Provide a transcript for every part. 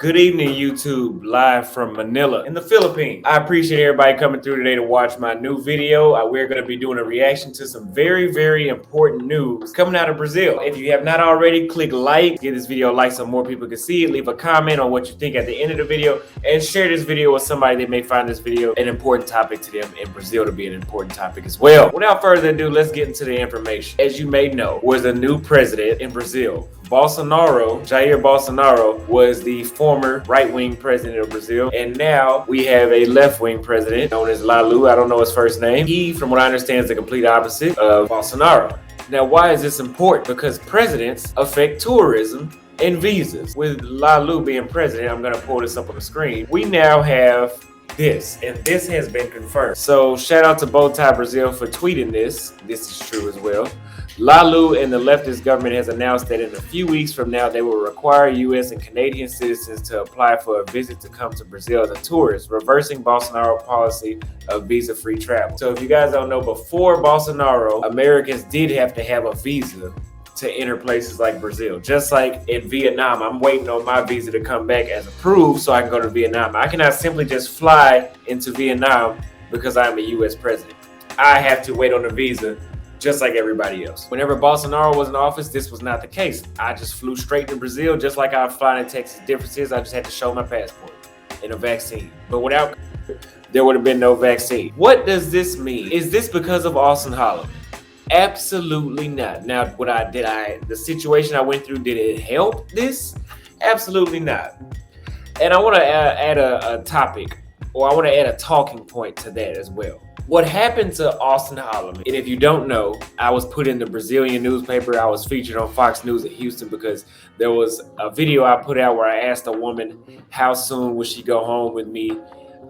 Good evening, YouTube, live from Manila in the Philippines. I appreciate everybody coming through today to watch my new video. We're going to be doing a reaction to some very, very important news coming out of Brazil. If you have not already, click like, give this video a like so more people can see it, leave a comment on what you think at the end of the video, and share this video with somebody that may find this video an important topic to them and Brazil to be an important topic as well. Without further ado, let's get into the information. As you may know, was a new president in Brazil. Jair Bolsonaro was the former right-wing president of Brazil, and now we have a left-wing president known as Lula. I don't know his first name. He, from what I understand, is the complete opposite of Bolsonaro. Now, why is this important? Because presidents affect tourism and visas. With Lula being president, I'm going to pull this up on the screen. We now have this, and this has been confirmed. So shout out to Bowtie Brazil for tweeting this. This is true as well. Lula and the leftist government has announced that in a few weeks from now, they will require U.S. and Canadian citizens to apply for a visit to come to Brazil as a tourist, reversing Bolsonaro's policy of visa-free travel. So if you guys don't know, before Bolsonaro, Americans did have to have a visa to enter places like Brazil. Just like in Vietnam, I'm waiting on my visa to come back as approved so I can go to Vietnam. I cannot simply just fly into Vietnam because I'm a U.S. president. I have to wait on a visa just like everybody else. Whenever Bolsonaro was in office, this was not the case. I just flew straight to Brazil, just like I was flying in Texas. Difference is I just had to show my passport and a vaccine. But without, there would have been no vaccine. What does this mean? Is this because of Auston Holleman? Absolutely not. Now, the situation I went through, did it help this? Absolutely not. And I want to add a topic, or I want to add a talking point to that as well. What happened to Auston Holleman, and if you don't know, I was put in the Brazilian newspaper. I was featured on Fox News in Houston because there was a video I put out where I asked a woman how soon would she go home with me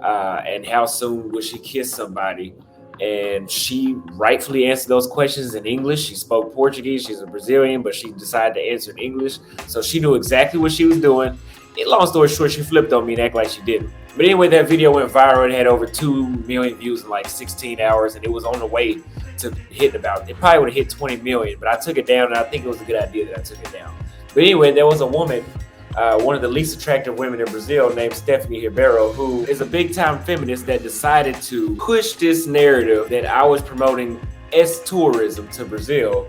and how soon would she kiss somebody. And she rightfully answered those questions in English. She spoke Portuguese. She's a Brazilian, but she decided to answer in English. So she knew exactly what she was doing. And long story short, she flipped on me and acted like she didn't. But anyway, that video went viral. It had over 2 million views in like 16 hours, and it was on the way to hitting about, it probably would have hit 20 million, but I took it down, and I think it was a good idea that I took it down. But anyway, there was a woman, one of the least attractive women in Brazil named Stephanie Herbero, who is a big-time feminist that decided to push this narrative that I was promoting tourism to Brazil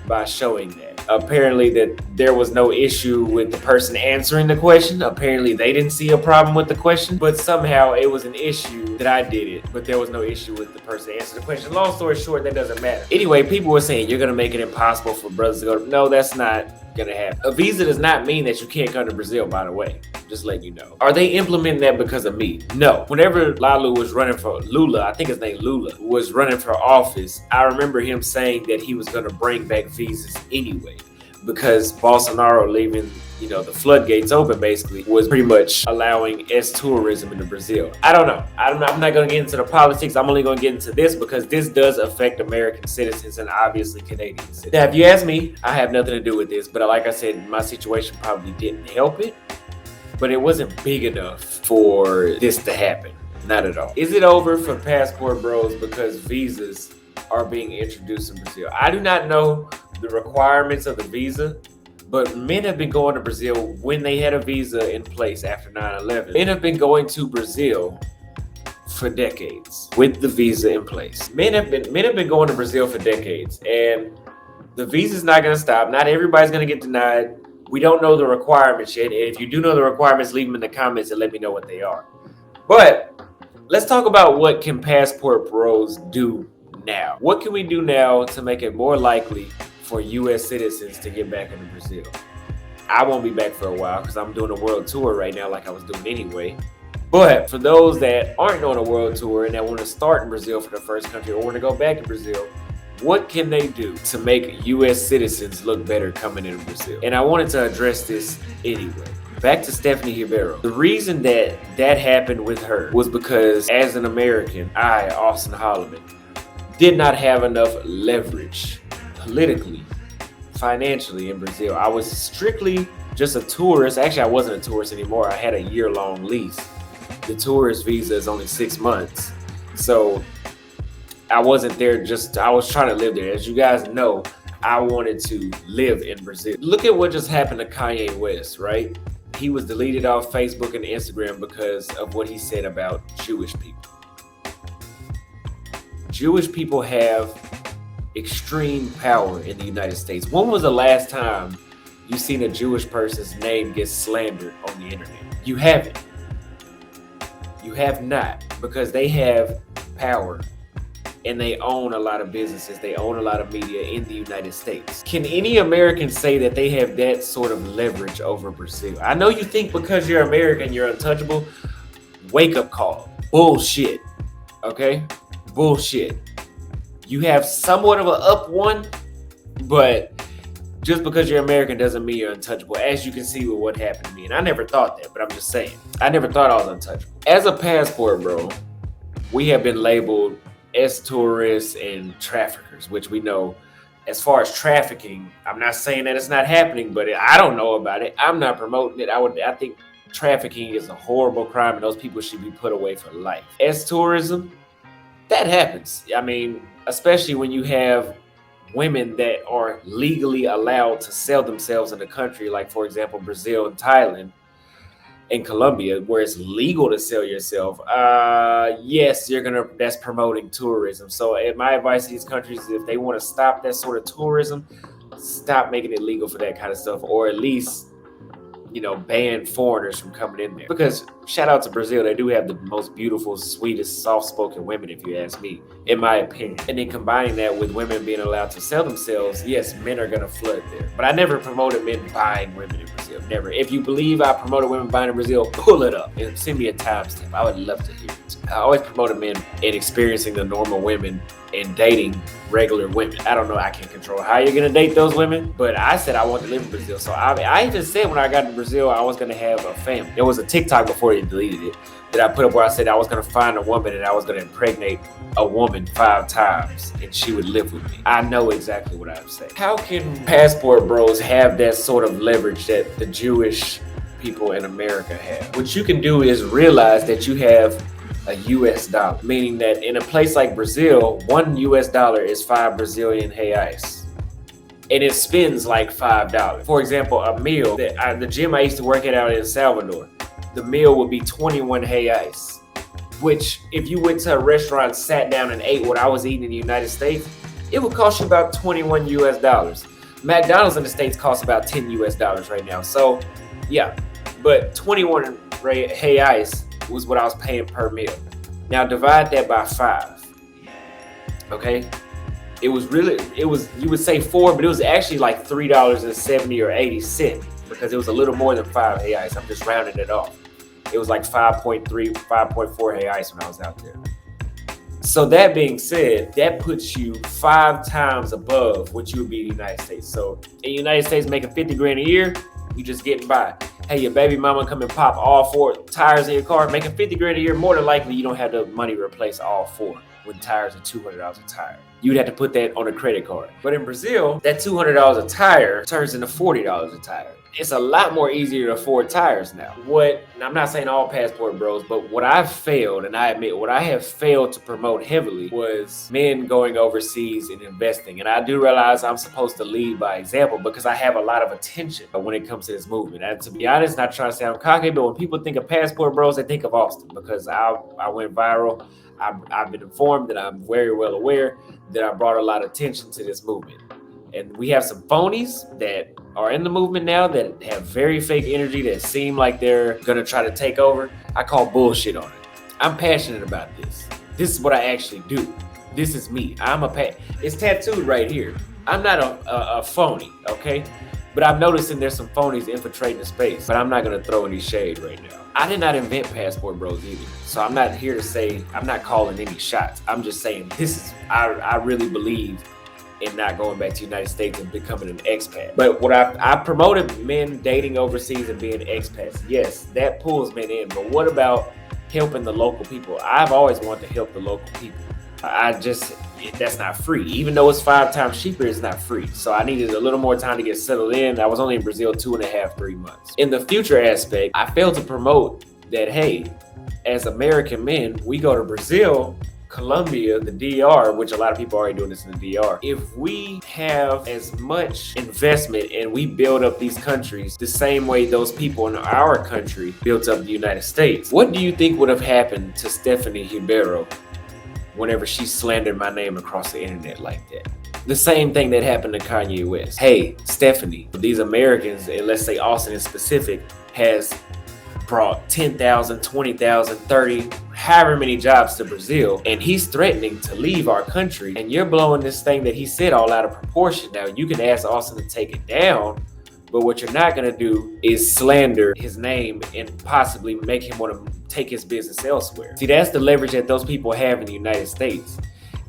by showing that. Apparently that there was no issue with the person answering the question. Apparently they didn't see a problem with the question, but somehow it was an issue that I did it, but there was no issue with the person answering the question. Long story short, that doesn't matter. Anyway, people were saying you're going to make it impossible for brothers to go. No, that's not going to happen. A visa does not mean that you can't come to Brazil, by the way. Just letting you know. Are they implementing that because of me? No. Whenever Lula was running for I think his name Lula, was running for office, I remember him saying that he was going to bring back visas anyway, because Bolsonaro leaving, the floodgates open basically was pretty much allowing tourism into Brazil. I don't know. I'm not going to get into the politics. I'm only going to get into this because this does affect American citizens and obviously Canadian citizens. Now, if you ask me, I have nothing to do with this, but like I said, my situation probably didn't help it, but it wasn't big enough for this to happen. Not at all. Is it over for passport bros because visas are being introduced in Brazil? I do not know the requirements of the visa, but men have been going to Brazil when they had a visa in place after 9/11. Men have been going to Brazil for decades with the visa in place. Men have been going to Brazil for decades, and the visa's not going to stop. Not everybody's going to get denied. We don't know the requirements yet, and if you do know the requirements, leave them in the comments and let me know what they are. But let's talk about what can passport bros do now. What can we do now to make it more likely for U.S. citizens to get back into Brazil? I won't be back for a while because I'm doing a world tour right now like I was doing anyway. But for those that aren't on a world tour and that want to start in Brazil for the first country or want to go back to Brazil, what can they do to make U.S. citizens look better coming into Brazil? And I wanted to address this anyway. Back to Stephanie Herbero. The reason that happened with her was because as an American, I, Auston Holleman, did not have enough leverage politically, financially in Brazil. I was strictly just a tourist. Actually, I wasn't a tourist anymore. I had a year-long lease. The tourist visa is only 6 months. So I wasn't there I was trying to live there. As you guys know, I wanted to live in Brazil. Look at what just happened to Kanye West, right? he was deleted off Facebook and Instagram because of what he said about Jewish people. Jewish people have extreme power in the United States. When was the last time you seen a Jewish person's name get slandered on the internet? You haven't. You have not, because they have power and they own a lot of businesses. They own a lot of media in the United States. Can any American say that they have that sort of leverage over Brazil? I know you think because you're American, you're untouchable. Wake up call. Bullshit. Okay? Bullshit. You have somewhat of an up one, but just because you're American doesn't mean you're untouchable, as you can see with what happened to me. And I never thought that, but I'm just saying. I never thought I was untouchable. As a passport bro, we have been labeled as tourists and traffickers, which we know. As far as trafficking, I'm not saying that it's not happening, but I don't know about it. I'm not promoting it. I think trafficking is a horrible crime and those people should be put away for life. As tourism, that happens. I mean, especially when you have women that are legally allowed to sell themselves in the country, like for example, Brazil and Thailand and Colombia, where it's legal to sell yourself. Yes, that's promoting tourism. So my advice to these countries is if they want to stop that sort of tourism, stop making it legal for that kind of stuff, or at least, ban foreigners from coming in there. Because shout out to Brazil, they do have the most beautiful, sweetest, soft-spoken women, if you ask me, in my opinion. And then combining that with women being allowed to sell themselves, yes, men are gonna flood there. But I never promoted men buying women in Brazil, never. If you believe I promoted women buying in Brazil, pull it up and send me a timestamp. I would love to hear it. I always promoted men in experiencing the normal women and dating regular women. I don't know, I can't control how you're gonna date those women, but I said I want to live in Brazil. So I even said when I got to Brazil, I was gonna have a family. There was a TikTok before they deleted it that I put up where I said I was gonna find a woman and I was gonna impregnate a woman 5 times and she would live with me. I know exactly what I'm saying. How can passport bros have that sort of leverage that the Jewish people in America have? What you can do is realize that you have a US dollar, meaning that in a place like Brazil, $1 US is 5 Brazilian reais. And it spends like $5. For example, a meal, the gym I used to work at out in El Salvador, the meal would be 21 reais, which if you went to a restaurant, sat down and ate what I was eating in the United States, it would cost you about 21 US. McDonald's in the States costs about 10 US right now. So yeah, but 21 reais was what I was paying per meal. Now divide that by 5. Okay? It was, you would say 4, but it was actually like $3.70 or 80 cents because it was a little more than 5 reais. I'm just rounding it off. It was like 5.3, 5.4 reais when I was out there. So that being said, that puts you 5 times above what you would be in the United States. So in the United States, making 50 grand a year, you just getting by. Hey, your baby mama come and pop all 4 tires in your car, making 50 grand a year, more than likely you don't have the money to replace all 4 when tires are $200 a tire. You'd have to put that on a credit card. But in Brazil, that $200 a tire turns into $40 a tire. It's a lot more easier to afford tires now. I'm not saying all passport bros, but what I've failed, and I admit what I have failed to promote heavily was men going overseas and investing. And I do realize I'm supposed to lead by example because I have a lot of attention when it comes to this movement. And to be honest, not trying to sound cocky, but when people think of passport bros, they think of Auston because I went viral. I've been informed that I'm very well aware that I brought a lot of attention to this movement. And we have some phonies that are in the movement now that have very fake energy that seem like they're gonna try to take over. I call bullshit on it. I'm passionate about this. This is what I actually do. This is me. It's tattooed right here. I'm not a phony, okay? But I'm noticing there's some phonies infiltrating the space, but I'm not gonna throw any shade right now. I did not invent passport bros either. So I'm not here to say, I'm not calling any shots. I'm just saying I really believe in not going back to the United States and becoming an expat. But what I promoted men dating overseas and being expats. Yes, that pulls men in. But what about helping the local people? I've always wanted to help the local people. That's not free. Even though it's 5 times cheaper, it's not free. So I needed a little more time to get settled in. I was only in Brazil 2.5, 3 months. In the future aspect, I failed to promote that, hey, as American men, we go to Brazil Colombia, the DR, which a lot of people are already doing this in the DR, if we have as much investment and we build up these countries the same way those people in our country built up the United States, what do you think would have happened to Stephanie Herbero whenever she slandered my name across the internet like that? The same thing that happened to Kanye West. Hey, Stephanie, these Americans, and let's say Auston in specific, has brought 10,000, 20,000, 30, however many jobs to Brazil, and he's threatening to leave our country, and you're blowing this thing that he said all out of proportion. Now, you can ask Auston to take it down, but what you're not going to do is slander his name and possibly make him want to take his business elsewhere. See, that's the leverage that those people have in the United States.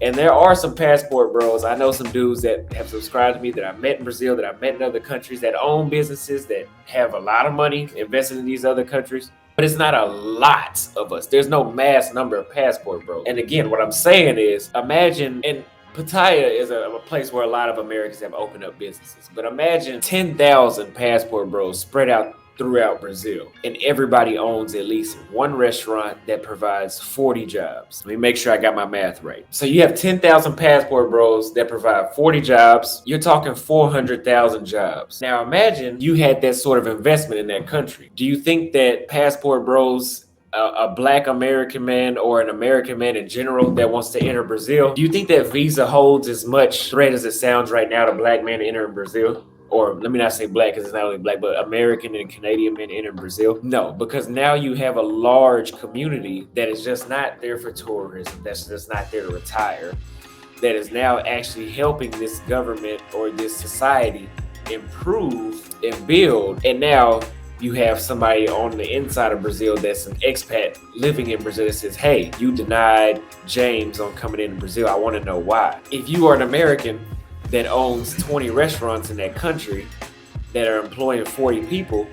And there are some passport bros. I know some dudes that have subscribed to me that I met in Brazil, that I met in other countries, that own businesses, that have a lot of money invested in these other countries. But it's not a lot of us. There's no mass number of passport bros. And again, what I'm saying is, imagine, and Pattaya is a place where a lot of Americans have opened up businesses. But imagine 10,000 passport bros spread out throughout Brazil, and everybody owns at least one restaurant that provides 40 jobs. Let me make sure I got my math right. So you have 10,000 passport bros that provide 40 jobs. You're talking 400,000 jobs. Now imagine you had that sort of investment in that country. Do you think that passport bros, a Black American man or an American man in general that wants to enter Brazil, do you think that visa holds as much threat as it sounds right now to Black men entering Brazil? Or let me not say Black, because it's not only Black, but American and Canadian men in Brazil? No, because now you have a large community that is just not there for tourism, that's just not there to retire, that is now actually helping this government or this society improve and build. And now you have somebody on the inside of Brazil that's an expat living in Brazil that says, hey, you denied James on coming into Brazil. I want to know why. If you are an American that owns 20 restaurants in that country that are employing 40 people,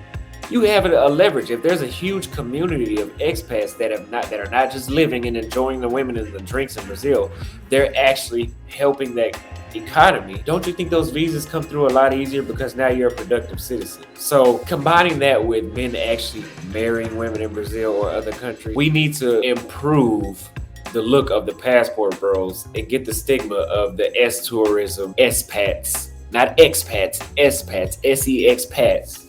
you have a leverage. If there's a huge community of expats that are not just living and enjoying the women and the drinks in Brazil, they're actually helping that economy. Don't you think those visas come through a lot easier because now you're a productive citizen? So combining that with men actually marrying women in Brazil or other countries, we need to improve the look of the passport bros and get the stigma of the S-tourism, S-pats, not expats, S-pats, S-E-X-pats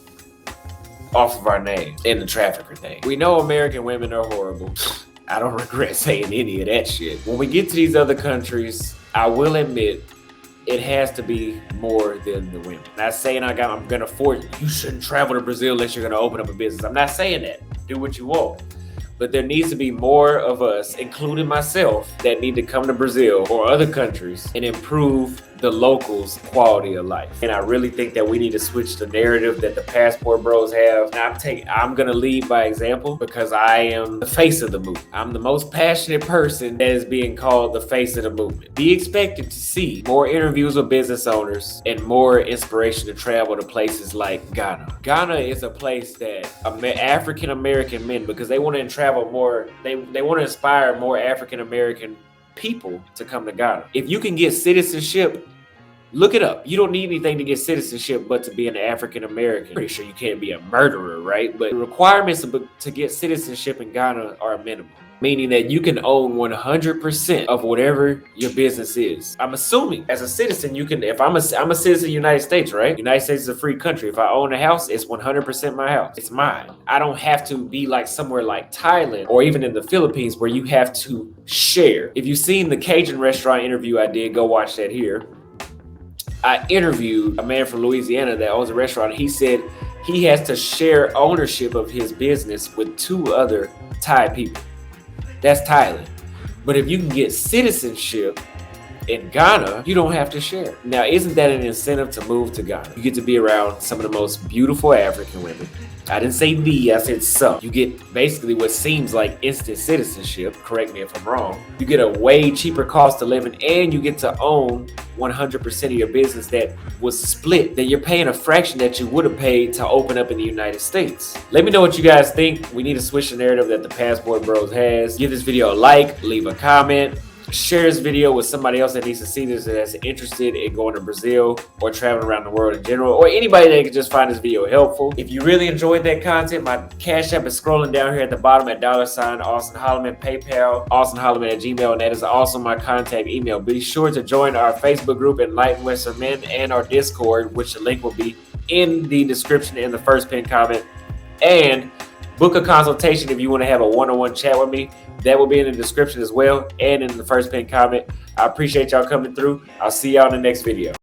off of our names and the trafficker thing. We know American women are horrible. I don't regret saying any of that shit. When we get to these other countries, I will admit it has to be more than the women. Not saying I'm gonna force you shouldn't travel to Brazil unless you're gonna open up a business. I'm not saying that. Do what you want. But there needs to be more of us, including myself, that need to come to Brazil or other countries and improve the locals' quality of life. And I really think that we need to switch the narrative that the passport bros have. And I'm gonna lead by example because I am the face of the movement. I'm the most passionate person that is being called the face of the movement. Be expected to see more interviews with business owners and more inspiration to travel to places like Ghana. Ghana is a place that African American men, because they want to travel more, they want to inspire more African American people to come to Ghana. If you can get citizenship, look it up. You don't need anything to get citizenship but to be an African American. Pretty sure you can't be a murderer, right? But the requirements to get citizenship in Ghana are minimal, meaning that you can own 100% of whatever your business is. I'm assuming as a citizen, you can, if I'm a citizen of the United States, right? United States is a free country. If I own a house, it's 100% my house. It's mine. I don't have to be like somewhere like Thailand or even in the Philippines where you have to share. If you've seen the Cajun restaurant interview I did, go watch that here. I interviewed a man from Louisiana that owns a restaurant. He said he has to share ownership of his business with 2 other Thai people. That's Thailand. But if you can get citizenship in Ghana, you don't have to share. Now, isn't that an incentive to move to Ghana? You get to be around some of the most beautiful African women. I didn't say I said some. You get basically what seems like instant citizenship. Correct me if I'm wrong. You get a way cheaper cost of living, and you get to own 100% of your business that was split, that you're paying a fraction that you would have paid to open up in the United States. Let me know what you guys think. We need to switch the narrative that the passport bros has. Give this video a like, leave a comment. share this video with somebody else that needs to see this, that's interested in going to Brazil or traveling around the world in general, or anybody that can just find this video helpful. If you really enjoyed that content, my Cash App is scrolling down here at the bottom at $ Auston Holleman, PayPal, austonholleman@gmail, and that is also my contact email. Be sure to join our Facebook group, Enlightened Western Men, and our Discord, which the link will be in the description in the first pinned comment. And book a consultation if you want to have a one-on-one chat with me. That will be in the description as well and in the first pinned comment. I appreciate y'all coming through. I'll see y'all in the next video.